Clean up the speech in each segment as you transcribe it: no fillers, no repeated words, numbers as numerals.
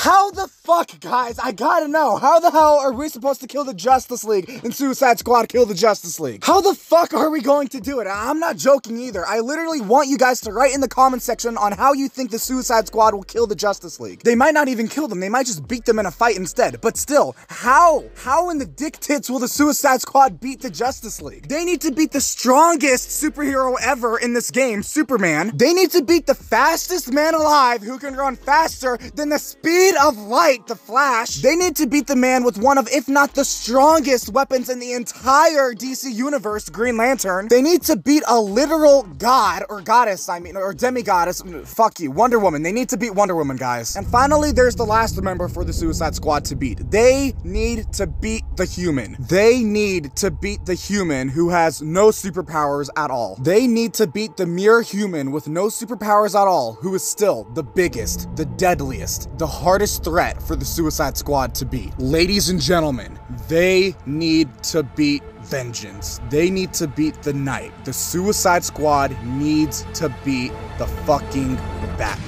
How the fuck, guys? I gotta know. How the hell are we supposed to kill the Justice League and Suicide Squad kill the Justice League? How the fuck are we going to do it? I'm not joking either. I literally want you guys to write in the comment section on how you think the Suicide Squad will kill the Justice League. They might not even kill them. They might just beat them in a fight instead. But still, how? How in the dick tits will the Suicide Squad beat the Justice League? They need to beat the strongest superhero ever in this game, Superman. They need to beat the fastest man alive who can run faster than the speed of light, the Flash. They need to beat the man with one of, if not the strongest weapons in the entire DC universe, Green Lantern. They need to beat a literal god, or goddess, I mean, or demigoddess. Fuck you, Wonder Woman. They need to beat Wonder Woman, guys. And finally, there's the last member for the Suicide Squad to beat. They need to beat the Human. They need to beat the Human who has no superpowers at all. They need to beat the mere human with no superpowers at all, who is still the biggest, the deadliest, the hardest threat for the Suicide Squad to beat. Ladies and gentlemen, they need to beat Vengeance. They need to beat the Knight. The Suicide Squad needs to beat the fucking Batman.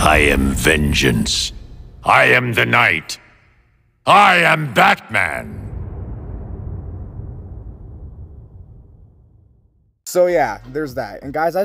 I am Vengeance. I am the Knight. I am Batman. So yeah, there's that. And guys,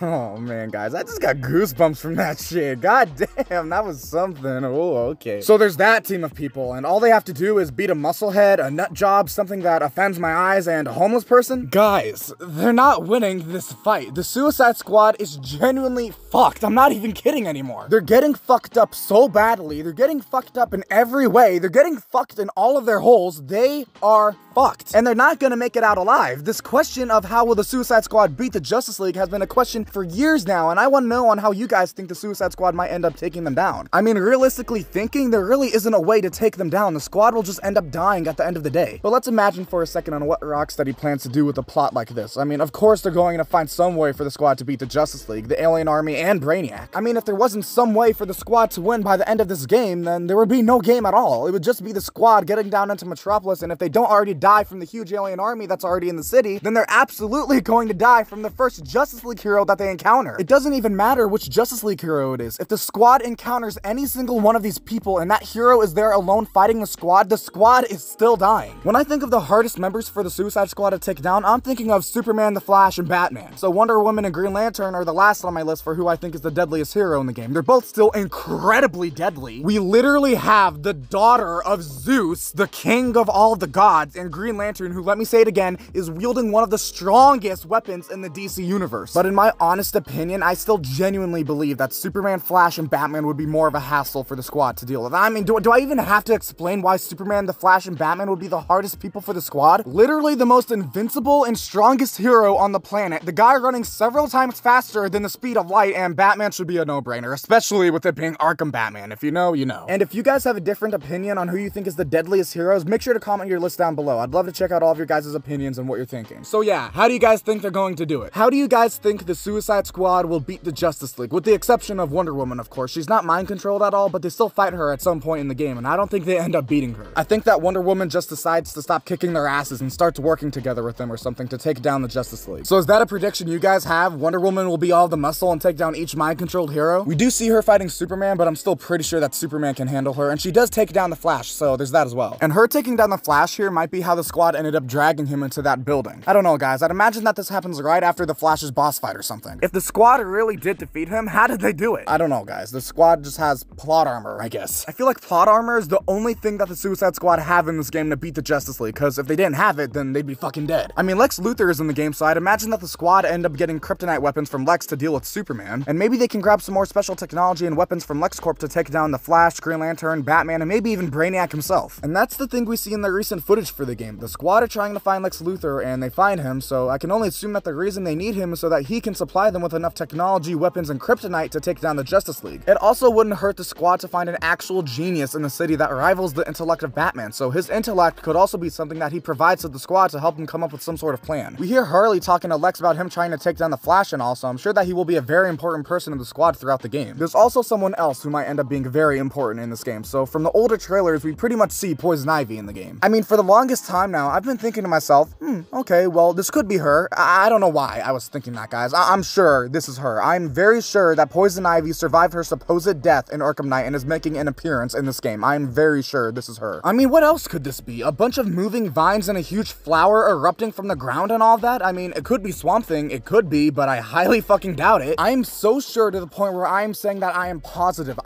oh man, guys, I just got goosebumps from that shit. God damn, that was something. Oh, okay. So there's that team of people, and all they have to do is beat a musclehead, a nut job, something that offends my eyes, and a homeless person. Guys, they're not winning this fight. The Suicide Squad is genuinely fucked. I'm not even kidding anymore. They're getting fucked up so badly. They're getting fucked up in every way. They're getting fucked in all of their holes. They are fucked. And they're not gonna make it out alive. This question of how will the Suicide Squad beat the Justice League has been a question for years now, and I want to know on how you guys think the Suicide Squad might end up taking them down. I mean, realistically thinking, there really isn't a way to take them down. The squad will just end up dying at the end of the day. But let's imagine for a second on what Rocksteady plans to do with a plot like this. I mean, of course they're going to find some way for the squad to beat the Justice League, the Alien Army, and Brainiac. I mean, if there wasn't some way for the squad to win by the end of this game, then there would be no game at all. It would just be the squad getting down into Metropolis, and if they don't already die from the huge alien army that's already in the city, then they're absolutely going to die from the first Justice League hero that they encounter. It doesn't even matter which Justice League hero it is. If the squad encounters any single one of these people and that hero is there alone fighting the squad is still dying. When I think of the hardest members for the Suicide Squad to take down, I'm thinking of Superman, the Flash, and Batman. So Wonder Woman and Green Lantern are the last on my list for who I think is the deadliest hero in the game. They're both still incredibly deadly. We literally have the daughter of Zeus, the king of all the gods, and Green Lantern, who, let me say it again, is wielding one of the strongest weapons in the DC universe. But in my honest opinion, I still genuinely believe that Superman, Flash, and Batman would be more of a hassle for the squad to deal with. I mean, do I even have to explain why Superman, the Flash, and Batman would be the hardest people for the squad? Literally the most invincible and strongest hero on the planet, the guy running several times faster than the speed of light, and Batman should be a no-brainer, especially with it being Arkham Batman. If you know, you know. And if you guys have a different opinion on who you think is the deadliest heroes, make sure to comment your list down below. I'd love to check out all of your guys' opinions and what you're thinking. So yeah, how do you guys think they're going to do it? How do you guys think the Suicide Squad will beat the Justice League? With the exception of Wonder Woman, of course. She's not mind controlled at all, but they still fight her at some point in the game, and I don't think they end up beating her. I think that Wonder Woman just decides to stop kicking their asses and starts working together with them or something to take down the Justice League. So is that a prediction you guys have? Wonder Woman will be all the muscle and take down each mind controlled hero? We do see her fighting Superman, but I'm still pretty sure that Superman can handle her, and she does take down the Flash, so there's that as well. And her taking down the Flash here might be how the squad ended up dragging him into that building. I don't know, guys. I'd imagine that this happens right after the Flash's boss fight or something. If the squad really did defeat him, how did they do it? I don't know, guys. The squad just has plot armor, I guess. I feel like plot armor is the only thing that the Suicide Squad have in this game to beat the Justice League, because if they didn't have it, then they'd be fucking dead. I mean, Lex Luthor is in the game, so I'd imagine that the squad end up getting kryptonite weapons from Lex to deal with Superman, and maybe they can grab some more special technology and weapons from LexCorp to take down the Flash, Green Lantern, Batman, and maybe even Brainiac himself. And that's the thing we see in the recent footage for the game. The squad are trying to find Lex Luthor, and they find him, so I can only assume that the reason they need him is so that he can supply supply them with enough technology, weapons, and kryptonite to take down the Justice League. It also wouldn't hurt the squad to find an actual genius in the city that rivals the intellect of Batman, so his intellect could also be something that he provides to the squad to help them come up with some sort of plan. We hear Harley talking to Lex about him trying to take down the Flash and all, so I'm sure that he will be a very important person in the squad throughout the game. There's also someone else who might end up being very important in this game, so from the older trailers, we pretty much see Poison Ivy in the game. I mean, for the longest time now, I've been thinking to myself, okay, well, this could be her. I don't know why I was thinking that, guys. I'm sure this is her. I'm very sure that Poison Ivy survived her supposed death in Arkham Knight and is making an appearance in this game. I'm very sure this is her. I mean, what else could this be? A bunch of moving vines and a huge flower erupting from the ground and all that? I mean, it could be Swamp Thing, it could be, but I highly fucking doubt it. I am so sure to the point where I am saying that I am positive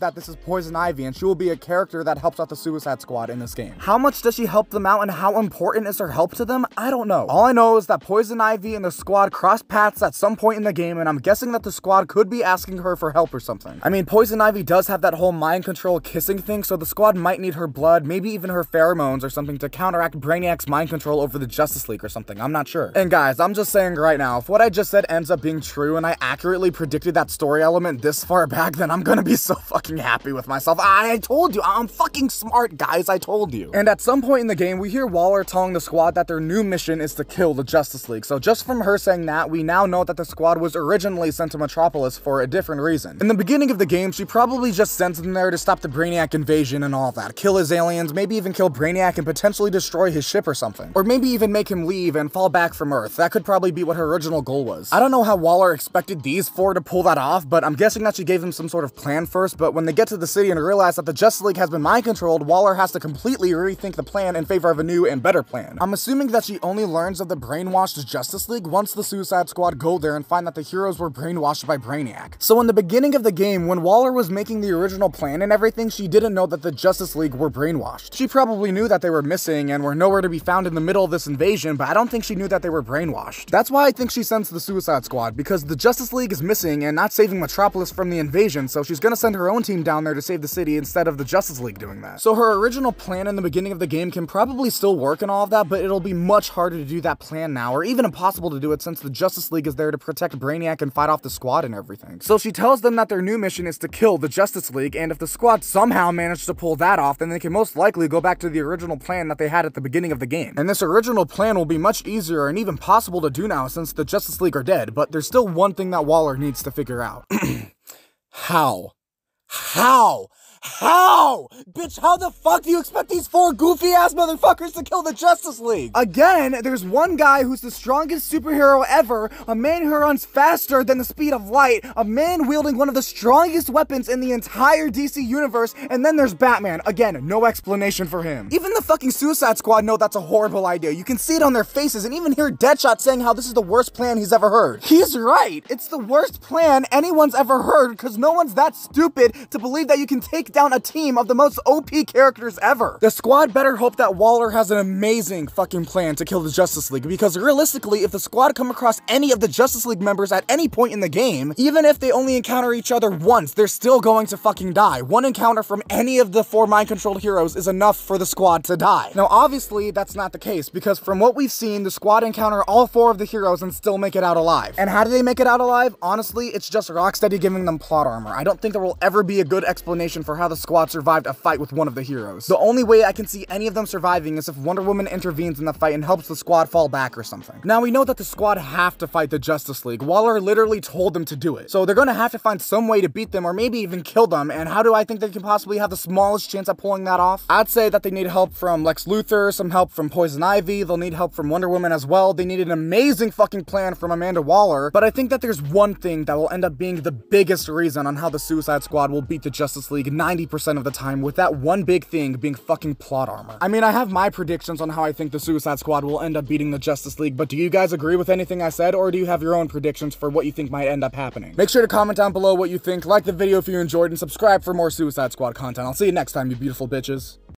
that this is Poison Ivy and she will be a character that helps out the Suicide Squad in this game. How much does she help them out and how important is her help to them? I don't know. All I know is that Poison Ivy and the squad cross paths at some point in the game, and I'm guessing that the squad could be asking her for help or something. I mean, Poison Ivy does have that whole mind control kissing thing, so the squad might need her blood, maybe even her pheromones or something to counteract Brainiac's mind control over the Justice League or something. I'm not sure. And guys, I'm just saying right now, if what I just said ends up being true and I accurately predicted that story element this far back, then I'm gonna be so fucking happy with myself. I told you, I'm fucking smart, guys, I told you. And at some point in the game, we hear Waller telling the squad that their new mission is to kill the Justice League. So just from her saying that, we now know that the squad was originally sent to Metropolis for a different reason. In the beginning of the game, she probably just sent them there to stop the Brainiac invasion and all that. Kill his aliens, maybe even kill Brainiac and potentially destroy his ship or something. Or maybe even make him leave and fall back from Earth. That could probably be what her original goal was. I don't know how Waller expected these four to pull that off, but I'm guessing that she gave them some sort of plan first, but when they get to the city and realize that the Justice League has been mind-controlled, Waller has to completely rethink the plan in favor of a new and better plan. I'm assuming that she only learns of the brainwashed Justice League once the Suicide Squad go there and find that the heroes were brainwashed by Brainiac. So in the beginning of the game, when Waller was making the original plan and everything, she didn't know that the Justice League were brainwashed. She probably knew that they were missing and were nowhere to be found in the middle of this invasion, but I don't think she knew that they were brainwashed. That's why I think she sends the Suicide Squad, because the Justice League is missing and not saving Metropolis from the invasion, so she's gonna send her own team down there to save the city instead of the Justice League doing that. So her original plan in the beginning of the game can probably still work and all of that, but it'll be much harder to do that plan now, or even impossible to do it since the Justice League is there to protect Brainiac and fight off the squad and everything. So she tells them that their new mission is to kill the Justice League, and if the squad somehow managed to pull that off, then they can most likely go back to the original plan that they had at the beginning of the game. And this original plan will be much easier and even possible to do now since the Justice League are dead, but there's still one thing that Waller needs to figure out. How? Bitch, how the fuck do you expect these four goofy-ass motherfuckers to kill the Justice League? Again, there's one guy who's the strongest superhero ever, a man who runs faster than the speed of light, a man wielding one of the strongest weapons in the entire DC universe, and then there's Batman. Again, no explanation for him. Even the fucking Suicide Squad know that's a horrible idea. You can see it on their faces and even hear Deadshot saying how this is the worst plan he's ever heard. He's right. It's the worst plan anyone's ever heard because no one's that stupid to believe that you can take down a team of the most OP characters ever. The squad better hope that Waller has an amazing fucking plan to kill the Justice League, because realistically, if the squad come across any of the Justice League members at any point in the game, even if they only encounter each other once, they're still going to fucking die. One encounter from any of the four mind-controlled heroes is enough for the squad to die. Now, obviously, that's not the case, because from what we've seen, the squad encounter all four of the heroes and still make it out alive. And how do they make it out alive? Honestly, it's just Rocksteady giving them plot armor. I don't think there will ever be a good explanation for how the squad survived a fight with one of the heroes. The only way I can see any of them surviving is if Wonder Woman intervenes in the fight and helps the squad fall back or something. Now, we know that the squad have to fight the Justice League. Waller literally told them to do it. So they're gonna have to find some way to beat them or maybe even kill them, and how do I think they can possibly have the smallest chance at pulling that off? I'd say that they need help from Lex Luthor, some help from Poison Ivy, they'll need help from Wonder Woman as well, they need an amazing fucking plan from Amanda Waller, but I think that there's one thing that will end up being the biggest reason on how the Suicide Squad will beat the Justice League 90% of the time, with that one big thing being fucking plot armor. I mean, I have my predictions on how I think the Suicide Squad will end up beating the Justice League, but do you guys agree with anything I said, or do you have your own predictions for what you think might end up happening? Make sure to comment down below what you think, like the video if you enjoyed, and subscribe for more Suicide Squad content. I'll see you next time, you beautiful bitches.